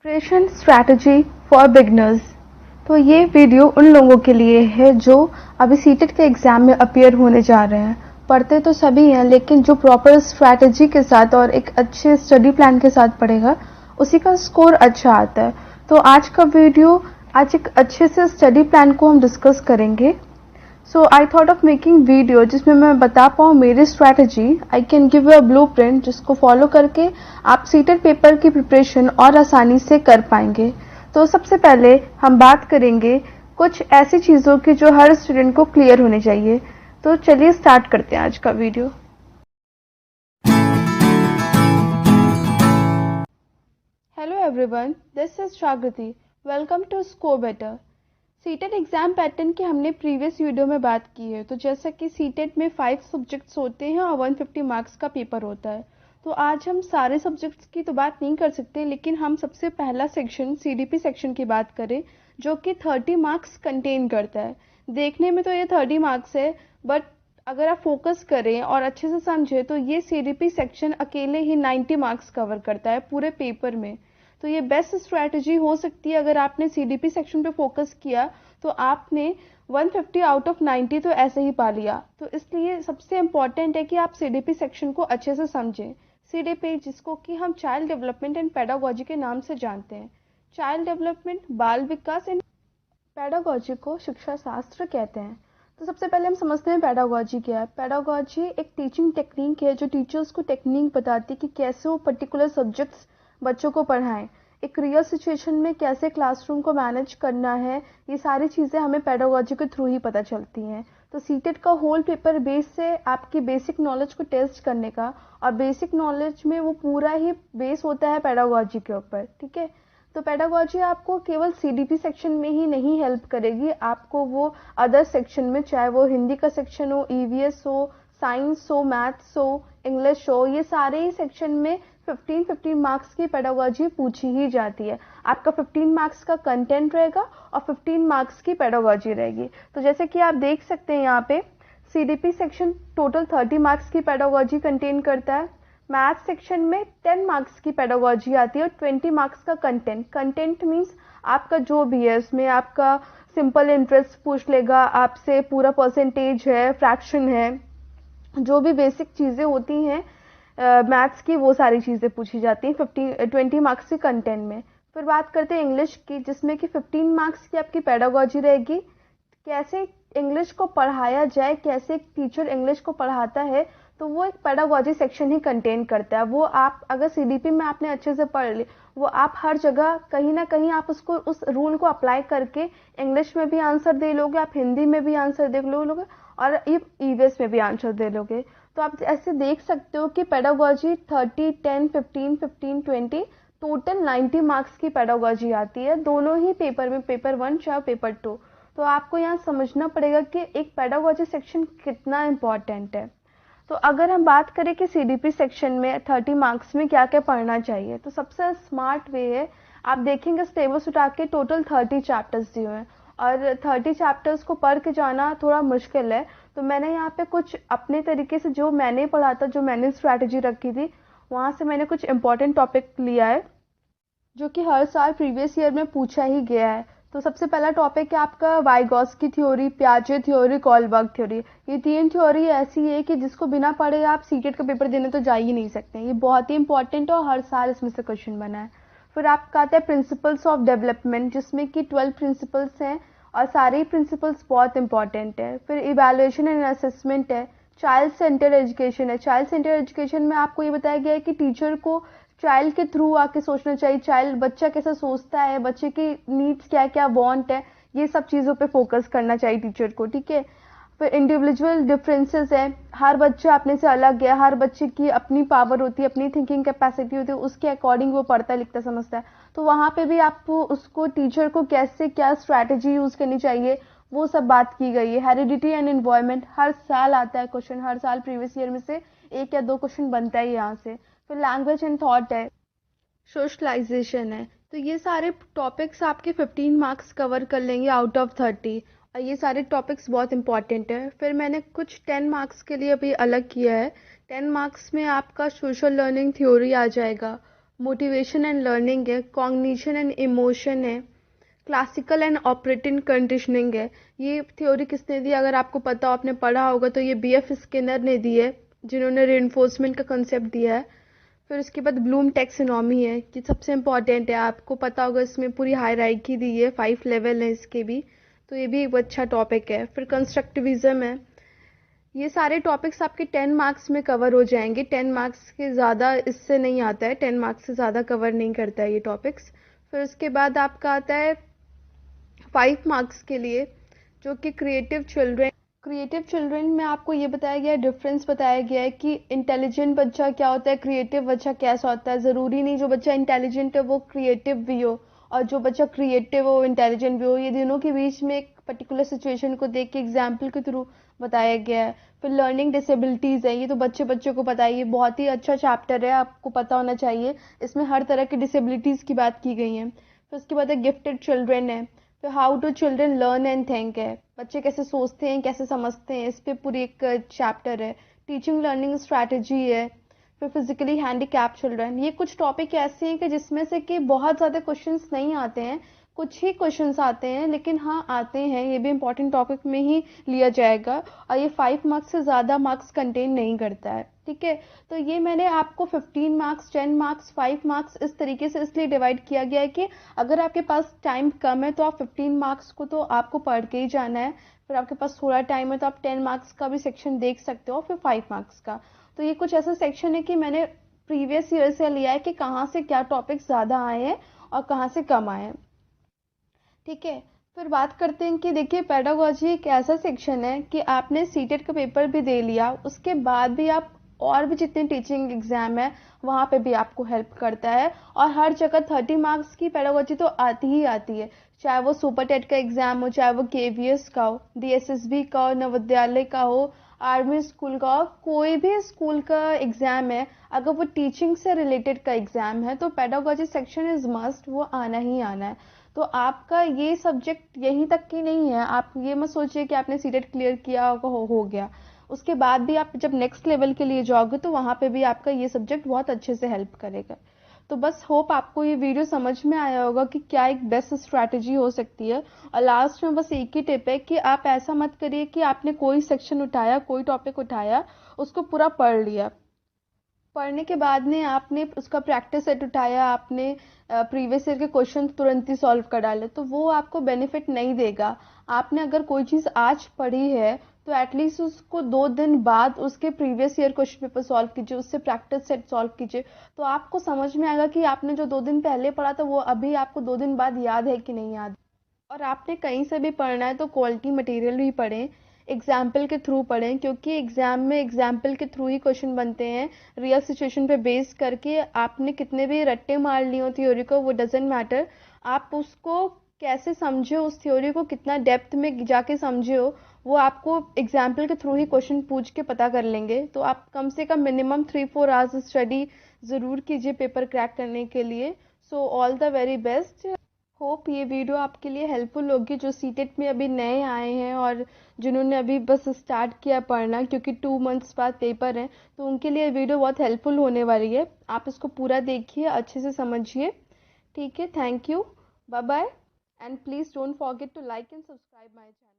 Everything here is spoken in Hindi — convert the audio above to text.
Preparation strategy for beginners. तो ये वीडियो उन लोगों के लिए है जो अभी सीटेट के एग्ज़ाम में अपीयर होने जा रहे हैं। पढ़ते तो सभी हैं, लेकिन जो प्रॉपर स्ट्रैटेजी के साथ और एक अच्छे स्टडी प्लान के साथ पढ़ेगा उसी का स्कोर अच्छा आता है। तो आज का वीडियो, आज एक अच्छे से स्टडी प्लान को हम डिस्कस करेंगे। So I thought of making video जिसमें मैं बता पाऊँ मेरी strategy. I can give a blueprint जिसको फॉलो करके आप सीटेट पेपर की प्रिपरेशन और आसानी से कर पाएंगे। तो सबसे पहले हम बात करेंगे कुछ ऐसी चीज़ों की जो हर स्टूडेंट को क्लियर होनी चाहिए। तो चलिए स्टार्ट करते हैं आज का video. Hello everyone, this is Jagriti. Welcome to score better. CTET exam pattern की हमने प्रीवियस वीडियो में बात की है। तो जैसा कि सीटेट में 5 सब्जेक्ट्स होते हैं और 150 मार्क्स का पेपर होता है। तो आज हम सारे सब्जेक्ट्स की तो बात नहीं कर सकते, लेकिन हम सबसे पहला सेक्शन सीडीपी सेक्शन की बात करें जो कि 30 मार्क्स कंटेन करता है। देखने में तो ये 30 मार्क्स है, बट अगर आप फोकस करें और अच्छे से समझें तो ये सीडीपी सेक्शन अकेले ही 90 मार्क्स कवर करता है पूरे पेपर में। तो ये बेस्ट स्ट्रैटेजी हो सकती है। अगर आपने सीडीपी सेक्शन पे फोकस किया तो आपने 150 आउट ऑफ 90 तो ऐसे ही पा लिया। तो इसलिए सबसे इम्पॉर्टेंट है कि आप सीडीपी सेक्शन को अच्छे से समझें। सीडीपी, जिसको कि हम चाइल्ड डेवलपमेंट एंड पेडागोजी के नाम से जानते हैं। चाइल्ड डेवलपमेंट, बाल विकास एंड पेडागोजी को शिक्षा शास्त्र कहते हैं। तो सबसे पहले हम समझते हैं पेडागोजी क्या है। पेडागोजी एक टीचिंग टेक्निक है जो टीचर्स को टेक्निक बताती है कि कैसे वो पर्टिकुलर सब्जेक्ट्स बच्चों को पढ़ाएं, एक रियल सिचुएशन में कैसे क्लासरूम को मैनेज करना है। ये सारी चीज़ें हमें पेडागोजी के थ्रू ही पता चलती हैं। तो सीटेट का होल पेपर बेस से आपकी बेसिक नॉलेज को टेस्ट करने का, और बेसिक नॉलेज में वो पूरा ही बेस होता है पेडागोजी के ऊपर। ठीक है, तो पेडागोजी आपको केवल सीडीपी सेक्शन में ही नहीं हेल्प करेगी, आपको वो अदर सेक्शन में, चाहे वो हिंदी का सेक्शन हो, ईवीएस हो, साइंस हो, मैथ्स हो, इंग्लिश हो, ये सारे ही सेक्शन में 15 मार्क्स की पेडागोजी पूछी ही जाती है। आपका 15 मार्क्स का कंटेंट रहेगा और 15 मार्क्स की पेडागोजी रहेगी। तो जैसे कि आप देख सकते हैं यहाँ पे सीडीपी सेक्शन टोटल 30 मार्क्स की पेडागोजी कंटेन करता है। मैथ सेक्शन में 10 मार्क्स की पेडागोजी आती है और 20 मार्क्स का कंटेंट। कंटेंट मीन्स आपका जो भी है, उसमें आपका सिंपल इंटरेस्ट पूछ लेगा आपसे, पूरा परसेंटेज है, फ्रैक्शन है, जो भी बेसिक चीज़ें होती हैं मैथ्स की, वो सारी चीज़ें पूछी जाती हैं 20 मार्क्स के कंटेंट में। फिर बात करते हैं इंग्लिश की, जिसमें कि 15 मार्क्स की आपकी पेडागोजी रहेगी। कैसे इंग्लिश को पढ़ाया जाए, कैसे एक टीचर इंग्लिश को पढ़ाता है, तो वो एक पेडागोजी सेक्शन ही कंटेन करता है। वो आप अगर सीडीपी में आपने अच्छे से पढ़ ली, वो आप हर जगह कहीं ना कहीं आप उसको, उस रूल को अप्लाई करके इंग्लिश में भी आंसर दे लोगे, आप हिंदी में भी आंसर दे लोगे, और ये ईवीएस में भी आंसर दे लोगे। तो आप ऐसे देख सकते हो कि पेडागोजी 30, 10, 15, 15, 20 टोटल 90 मार्क्स की पेडागोजी आती है दोनों ही पेपर में, पेपर 1 चाहे पेपर 2। तो आपको यहाँ समझना पड़ेगा कि एक पेडागोजी सेक्शन कितना इम्पॉर्टेंट है। तो अगर हम बात करें कि सीडीपी सेक्शन में 30 मार्क्स में क्या क्या पढ़ना चाहिए, तो सबसे स्मार्ट वे है, आप देखेंगे सिलेबस उठा के टोटल 30 चैप्टर्स दिए हुए हैं और 30 चैप्टर्स को पढ़ के जाना थोड़ा मुश्किल है। तो मैंने यहाँ पे कुछ अपने तरीके से, जो मैंने पढ़ा था, जो मैंने स्ट्रैटेजी रखी थी, वहाँ से मैंने कुछ इंपॉर्टेंट टॉपिक लिया है जो कि हर साल प्रीवियस ईयर में पूछा ही गया है। तो सबसे पहला टॉपिक है आपका Vygotsky theory, पियाजे theory, Kohlberg theory. ये 3 थ्योरी ऐसी है कि जिसको बिना पढ़े आप सीटेट का पेपर देने तो जा ही नहीं सकते। ये बहुत ही इंपॉर्टेंट है और हर साल इसमें से क्वेश्चन बना है। फिर आपका आता है प्रिंसिपल्स ऑफ डेवलपमेंट, जिसमें कि 12 प्रिंसिपल्स हैं और सारे ही प्रिंसिपल्स बहुत इंपॉर्टेंट है। फिर इवैल्यूएशन एंड असेसमेंट है। चाइल्ड सेंटर एजुकेशन है। चाइल्ड सेंटर एजुकेशन में आपको ये बताया गया है कि टीचर को चाइल्ड के थ्रू आके सोचना चाहिए, चाइल्ड, बच्चा कैसा सोचता है, बच्चे की नीड्स क्या क्या, वांट है, ये सब चीज़ों पे फोकस करना चाहिए टीचर को। ठीक है, फिर इंडिविजुअल डिफरेंसेस है। हर बच्चा अपने से अलग है, हर बच्चे की अपनी पावर होती है, अपनी थिंकिंग कैपेसिटी होती है, उसके अकॉर्डिंग वो पढ़ता लिखता समझता है। तो वहाँ पे भी आपको उसको, टीचर को कैसे क्या स्ट्रैटेजी यूज़ करनी चाहिए, वो सब बात की गई है। हेरिडिटी एंड एनवायरनमेंट हर साल आता है क्वेश्चन, हर साल प्रीवियस ईयर में से 1 या 2 क्वेश्चन बनता है यहाँ से। फिर लैंग्वेज एंड थॉट है, सोशलाइजेशन है। तो ये सारे टॉपिक्स आपके 15 मार्क्स कवर कर लेंगे आउट ऑफ 30, और ये सारे टॉपिक्स बहुत इंपॉर्टेंट है। फिर मैंने कुछ 10 मार्क्स के लिए भी अलग किया है। 10 मार्क्स में आपका सोशल लर्निंग थ्योरी आ जाएगा, मोटिवेशन एंड लर्निंग है, कॉग्निशन एंड इमोशन है, क्लासिकल एंड ऑपरेटिंग कंडीशनिंग है। ये थ्योरी किसने दी, अगर आपको पता हो, आपने पढ़ा होगा, तो ये BF स्किनर ने दी है, जिन्होंने रेनफोर्समेंट का कंसेप्ट दिया है। फिर उसके बाद ब्लूम टैक्सोनॉमी है, कि सबसे इम्पॉर्टेंट है, आपको पता होगा, इसमें पूरी हायरार्की दी है, 5 लेवल है इसके भी, तो ये भी एक अच्छा टॉपिक है। फिर कंस्ट्रक्टिविज्म है। ये सारे टॉपिक्स आपके 10 मार्क्स में कवर हो जाएंगे, 10 मार्क्स के ज़्यादा इससे नहीं आता है, 10 मार्क्स से ज़्यादा कवर नहीं करता है ये टॉपिक्स। फिर उसके बाद आपका आता है 5 मार्क्स के लिए, जो कि क्रिएटिव चिल्ड्रन में आपको ये बताया गया है, डिफरेंस बताया गया है कि इंटेलिजेंट बच्चा क्या होता है, क्रिएटिव बच्चा कैसा होता है। ज़रूरी नहीं जो बच्चा इंटेलिजेंट है वो क्रिएटिव भी हो, और जो बच्चा क्रिएटिव हो इंटेलिजेंट भी हो। ये दोनों के बीच में एक पर्टिकुलर सिचुएशन को देख के एग्जाम्पल के थ्रू बताया गया है। फिर लर्निंग डिसेबिलिटीज़ है, ये तो बच्चे को पता है, ये बहुत ही अच्छा चैप्टर है, आपको पता होना चाहिए। इसमें हर तरह की डिसेबिलिटीज़ की बात की गई है। फिर उसके बाद गिफ्टेड चिल्ड्रन है। फिर how do children learn and think है, बच्चे कैसे सोचते हैं, कैसे समझते हैं, इस पे पूरी एक चैप्टर है। टीचिंग लर्निंग स्ट्रैटेजी है। फिर फिजिकली हैंडीकैप चिल्ड्रन, ये कुछ टॉपिक ऐसे हैं कि जिसमें से कि बहुत ज़्यादा क्वेश्चंस नहीं आते हैं, कुछ ही क्वेश्चंस आते हैं, लेकिन हाँ आते हैं, ये भी इंपॉर्टेंट टॉपिक में ही लिया जाएगा, और ये 5 मार्क्स से ज़्यादा मार्क्स कंटेन नहीं करता है, ठीक है। तो ये मैंने आपको 15 मार्क्स, 10 मार्क्स, 5 मार्क्स इस तरीके से इसलिए डिवाइड किया गया है कि अगर आपके पास टाइम कम है तो आप 15 मार्क्स को तो आपको पढ़ के ही जाना है, फिर आपके पास थोड़ा टाइम है तो आप 10 मार्क्स का भी सेक्शन देख सकते हो, फिर 5 मार्क्स का। तो ये कुछ ऐसा सेक्शन है कि मैंने प्रीवियस ईयर से लिया है कि कहाँ से क्या टॉपिक ज़्यादा आए हैं और कहाँ से कम आए हैं, ठीक है। फिर बात करते हैं कि देखिए पेडागोजी एक ऐसा सेक्शन है कि आपने सीटेट का पेपर भी दे लिया, उसके बाद भी आप और भी जितने टीचिंग एग्जाम है वहाँ पे भी आपको हेल्प करता है, और हर जगह 30 मार्क्स की पेडागोजी तो आती ही आती है, चाहे वो सुपर टेट का एग्जाम हो, चाहे वो KVS का हो, DSSB का हो, नवोदयालय का हो, आर्मी स्कूल का हो, कोई भी स्कूल का एग्जाम है, अगर वो टीचिंग से रिलेटेड का एग्जाम है तो पेडागोजी सेक्शन इज मस्ट, वो आना ही आना है। तो आपका ये सब्जेक्ट यहीं तक की नहीं है, आप ये मत सोचिए कि आपने सीटेट क्लियर किया हो गया, उसके बाद भी आप जब नेक्स्ट लेवल के लिए जाओगे तो वहाँ पे भी आपका ये सब्जेक्ट बहुत अच्छे से हेल्प करेगा। तो बस होप आपको ये वीडियो समझ में आया होगा कि क्या एक बेस्ट स्ट्रैटेजी हो सकती है। और लास्ट में बस एक ही टिप है कि आप ऐसा मत करिए कि आपने कोई सेक्शन उठाया, कोई टॉपिक उठाया, उसको पूरा पढ़ लिया, पढ़ने के बाद में आपने उसका प्रैक्टिस सेट उठाया, आपने प्रीवियस ईयर के क्वेश्चन तुरंत ही सॉल्व कर डाले, तो वो आपको बेनिफिट नहीं देगा। आपने अगर कोई चीज़ आज पढ़ी है तो एटलीस्ट उसको 2 दिन बाद उसके previous year question paper solve कीजिए, उससे प्रैक्टिस सेट सॉल्व कीजिए, तो आपको समझ में आएगा कि आपने जो 2 दिन पहले पढ़ा था वो अभी आपको 2 दिन बाद याद है कि नहीं याद। और आपने कहीं से भी पढ़ना है तो क्वालिटी मटेरियल ही पढ़ें, एग्जाम्पल के थ्रू पढ़ें, क्योंकि एग्जाम में एग्जाम्पल के थ्रू ही क्वेश्चन बनते हैं, रियल सिचुएशन पे बेस करके। आपने कितने भी रट्टे मार लिए हो थ्योरी को, वो डजेंट मैटर, आप उसको कैसे समझे, उस थ्योरी को कितना डेप्थ में जाके समझे हो, वो आपको एग्जाम्पल के थ्रू ही क्वेश्चन पूछ के पता कर लेंगे। तो आप कम से कम मिनिमम 3-4 आवर्स स्टडी ज़रूर कीजिए पेपर क्रैक करने के लिए। So all the very best. Hope ये वीडियो आपके लिए हेल्पफुल होगी, जो सीटेट में अभी नए आए हैं और जिन्होंने अभी बस स्टार्ट किया पढ़ना, क्योंकि 2 मंथ्स बाद पेपर है, तो उनके लिए वीडियो बहुत हेल्पफुल होने वाली है। आप इसको पूरा देखिए, अच्छे से समझिए, ठीक है। Thank you, bye bye, and please don't forget to like and subscribe my channel.